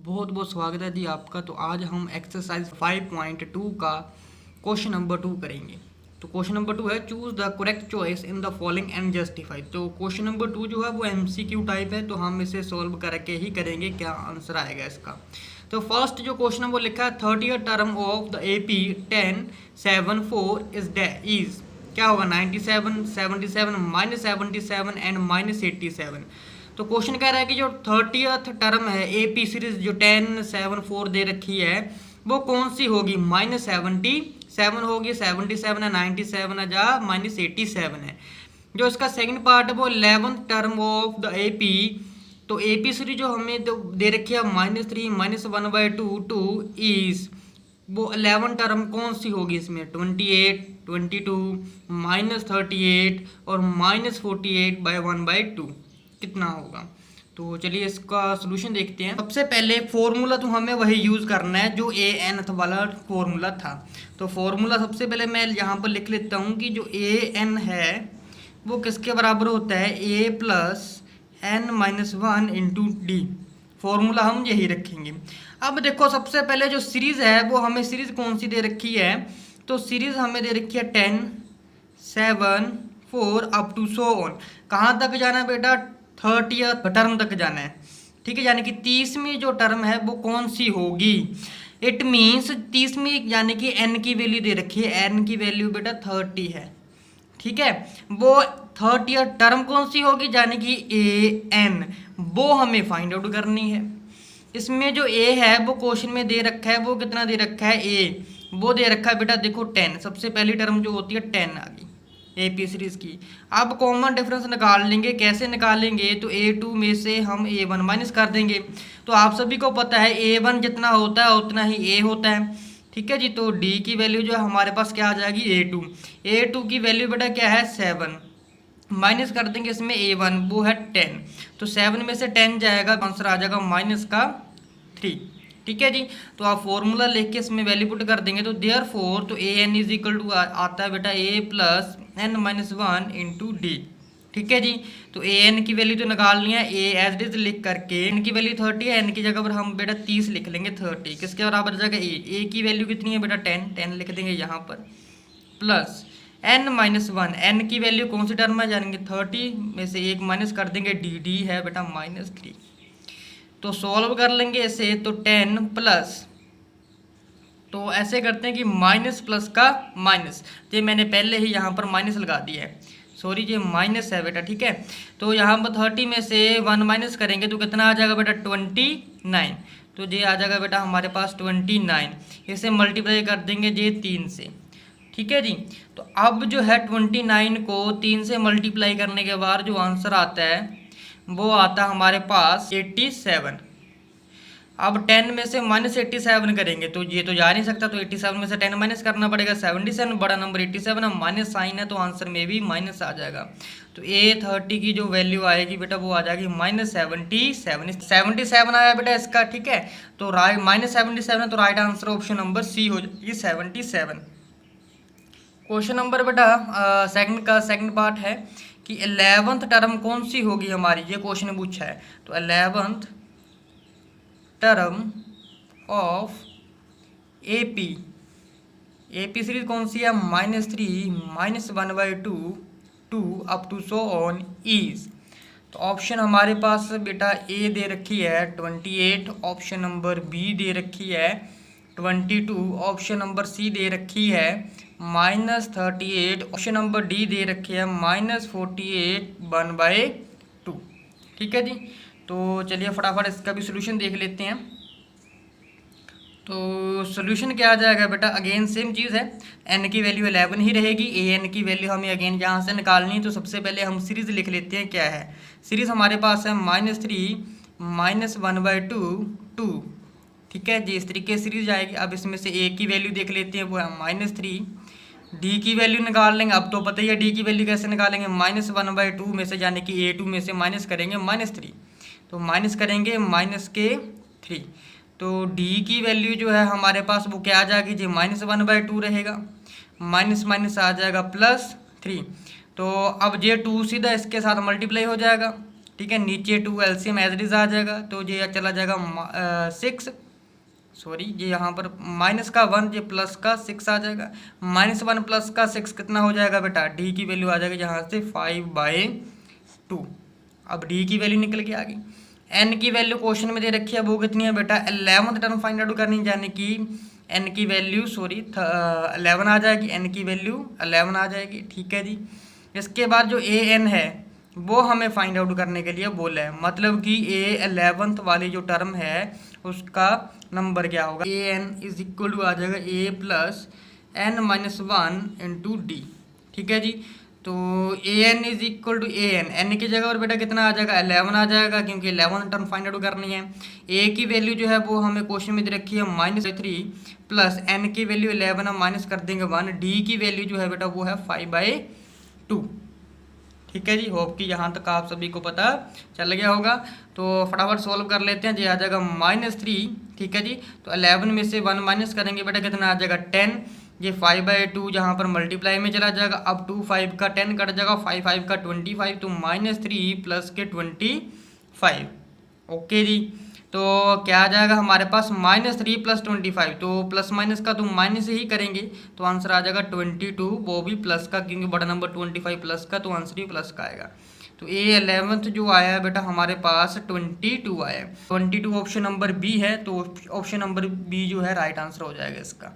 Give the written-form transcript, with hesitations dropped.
बहुत बहुत स्वागत है जी आपका। तो आज हम एक्सरसाइज 5.2 का क्वेश्चन नंबर 2 करेंगे। तो क्वेश्चन नंबर 2 है choose the correct choice in the following and justify. तो क्वेश्चन नंबर 2 जो है वो एमसीक्यू टाइप है, तो हम इसे सॉल्व करके ही करेंगे क्या आंसर आएगा इसका। तो फर्स्ट जो क्वेश्चन है वो लिखा है 30th term of the AP 1074 is क्या होगा 97, 77, -77 एंड -87। तो क्वेश्चन कह रहा है कि जो 30th टर्म है AP सीरीज जो 1074 दे रखी है वो कौन सी होगी, -77 होगी, 77 है, 97 है या -87 है। जो इसका सेकंड पार्ट है वो 11th term of the AP। तो AP सीरीज जो हमें दे रखी है -3 -1/2 2 इज वो 11 टर्म कौन सी होगी इसमें, 28, 22, -38 और -48/1/2 कितना होगा। तो चलिए इसका सोल्यूशन देखते हैं। सबसे पहले फॉर्मूला तो हमें वही यूज़ करना है जो an वाला फॉर्मूला था। तो फॉर्मूला सबसे पहले मैं यहाँ पर लिख लेता हूँ कि जो an है वो किसके बराबर होता है, a plus n-1 into D. Formula हम यही रखेंगे। अब देखो सबसे पहले जो सीरीज़ है वो हमें सीरीज़ कौन सी दे रखी है, तो सीरीज़ हमें दे रखी है 10, 7, 4 अप टू सो ऑन। कहाँ तक जाना है बेटा, 30th टर्म तक जाना है। ठीक है, यानी कि 30वीं जो टर्म है वो कौन सी होगी, इट मीन्स 30वीं यानी कि n की वैल्यू दे रखी है, n की वैल्यू बेटा 30 है। ठीक है, वो 30th टर्म कौन सी होगी यानी कि an, वो हमें फाइंड आउट करनी है। इसमें जो a है वो क्वेश्चन में दे रखा है, वो कितना दे रखा है a, वो दे रखा है बेटा देखो 10। सबसे पहली टर्म जो होती है 10 आ गई AP सीरीज की। अब कॉमन डिफरेंस निकाल लेंगे, कैसे निकालेंगे, तो A2 में से हम A1 माइनस कर देंगे। तो आप सभी को पता है A1 जितना होता है उतना ही A होता है। ठीक है जी, तो D की वैल्यू जो है हमारे पास क्या आ जाएगी, A2 की वैल्यू बेटा क्या है 7, माइनस कर देंगे इसमें A1 वो है 10। तो 7 में से 10 जाएगा, आंसर आ जाएगा -3। ठीक है जी, तो आप फॉर्मूला लेके के इसमें वैल्यू पुट कर देंगे। तो देयरफॉर तो an इज इक्वल टू आता है बेटा a plus n-1 into D. ठीक है जी, तो an की वैल्यू तो निकालनी है, a एज इट इज लिख करके n की वैल्यू 30 है, n की जगह पर हम बेटा 30 लिख लेंगे। 30 किसके बराबर जाएगा a की वैल्यू कितनी है बेटा 10 लिख देंगे यहाँ पर, प्लस n-1, n की वैल्यू कौन सी टर्म है जानेंगे 30 में से 1 माइनस कर देंगे, डी है बेटा -3। तो सॉल्व कर लेंगे इसे, तो 10 प्लस, तो ऐसे करते हैं कि माइनस प्लस का माइनस, ये मैंने पहले ही यहाँ पर माइनस लगा दिया है, सॉरी ये माइनस है बेटा। ठीक है, तो यहाँ पर 30 में से 1 माइनस करेंगे तो कितना आ जाएगा बेटा 29। तो ये आ जाएगा बेटा हमारे पास 29, इसे मल्टीप्लाई कर देंगे ये 3 से। ठीक है जी, तो अब जो है 29 को 3 से मल्टीप्लाई करने के बाद जो आंसर आता है वो आता हमारे पास 87। अब 10 में से -87 करेंगे तो ये तो जा नहीं सकता, तो 87 में से 10 माइनस करना पड़ेगा, 77 बड़ा नंबर 87 है, माइनस साइन है तो आंसर में भी माइनस आ जाएगा। तो A30 की जो वैल्यू आएगी बेटा वो आ जाएगी -77, 77 आया बेटा इसका। ठीक है, तो राइट -77 है, तो right answer option number C हो जाएगी 77। क्वेश्चन नंबर बेटा सेकंड का सेकंड पार्ट है कि 11th टर्म कौन सी होगी हमारी, ये क्वेश्चन पूछा है। तो 11th term of AP series कौन सी है, -3 -1/2 2 up to so on is. तो ऑप्शन हमारे पास बेटा A दे रखी है 28, ऑप्शन नंबर B दे रखी है 22, ऑप्शन नंबर C दे रखी है -38, ऑप्शन नंबर D दे रखी है -48/1/2। ठीक है जी, तो चलिए फटाफट इसका भी सोल्यूशन देख लेते हैं। तो सोल्यूशन क्या आ जाएगा बेटा, अगेन सेम चीज़ है, n की वैल्यू 11 ही रहेगी, an की वैल्यू हमें अगेन यहाँ से निकालनी है। तो सबसे पहले हम सीरीज लिख लेते हैं, क्या है सीरीज हमारे पास है -3 -1/2 2। ठीक है जी, इस तरीके से सीरीज आएगी। अब इसमें से a की वैल्यू देख लेते हैं, वो है -3, d की वैल्यू निकाल लेंगे। अब तो पता ही है d की वैल्यू कैसे निकालेंगे, -1/2 में से यानी कि A2 में से माइनस करेंगे -3, तो माइनस करेंगे -3। तो d की वैल्यू जो है हमारे पास वो क्या आ जाएगी जी, -1/2 रहेगा, माइनस आ जाएगा +3। तो अब ये 2 सीधा इसके साथ मल्टीप्लाई हो जाएगा, ठीक है। नीचे 2 एलसीएम एज इट इज आ जाएगा, तो ये चला जाएगा 6, सॉरी ये यहाँ पर माइनस का 1, ये प्लस का 6 आ जाएगा। -1 प्लस का 6 कितना हो जाएगा बेटा, डी की वैल्यू आ जाएगी यहाँ से 5/2। अब डी की वैल्यू निकल के आ गई। एन की वैल्यू क्वेश्चन में दे रखी है, वो कितनी है बेटा 11th टर्म फाइंड आउट करनी, यानी कि एन की वैल्यू 11 आ जाएगी, एन की वैल्यू 11 आ जाएगी, ठीक है जी। इसके बाद जो ए एन है वो हमें फाइंड आउट करने के लिए बोला है, मतलब कि ए 11th वाली जो टर्म है उसका नंबर क्या होगा, A N is equal to आ जाएगा A plus N minus 1 into D, ठीक है जी। तो A N is equal to A N की जगह और बेटा कितना आ जाएगा 11 आ जाएगा, क्योंकि 11 टर्म फाइंड आउट करनी है। ए की वैल्यू जो है वो हमें क्वेश्चन में दे रखी है -3 प्लस एन की वैल्यू 11 हम माइनस कर देंगे 1, डी की वैल्यू जो है बेटा वो है 5/2, ठीक है जी। होप कि यहाँ तक आप सभी को पता चल गया होगा। तो फटाफट सॉल्व कर लेते हैं। ये आ जाएगा -3, ठीक है जी। तो 11 में से 1 माइनस करेंगे बेटा कितना आ जाएगा 10, ये 5/2 जहाँ पर मल्टीप्लाई में चला जाएगा। अब 2 5 का 10 कट जाएगा, 5 5 का 25, तो -3 प्लस के 25, ओके जी। तो क्या आ जाएगा हमारे पास -3 प्लस 25, तो प्लस माइनस का तो माइनस ही करेंगे, तो आंसर आ जाएगा 22, वो भी प्लस का, क्योंकि बड़ा नंबर 25 प्लस का, तो आंसर ही प्लस का आएगा। तो ए 11th जो आया है बेटा हमारे पास 22 आया है। 22 ऑप्शन नंबर बी है, तो ऑप्शन नंबर बी जो है राइट आंसर हो जाएगा इसका।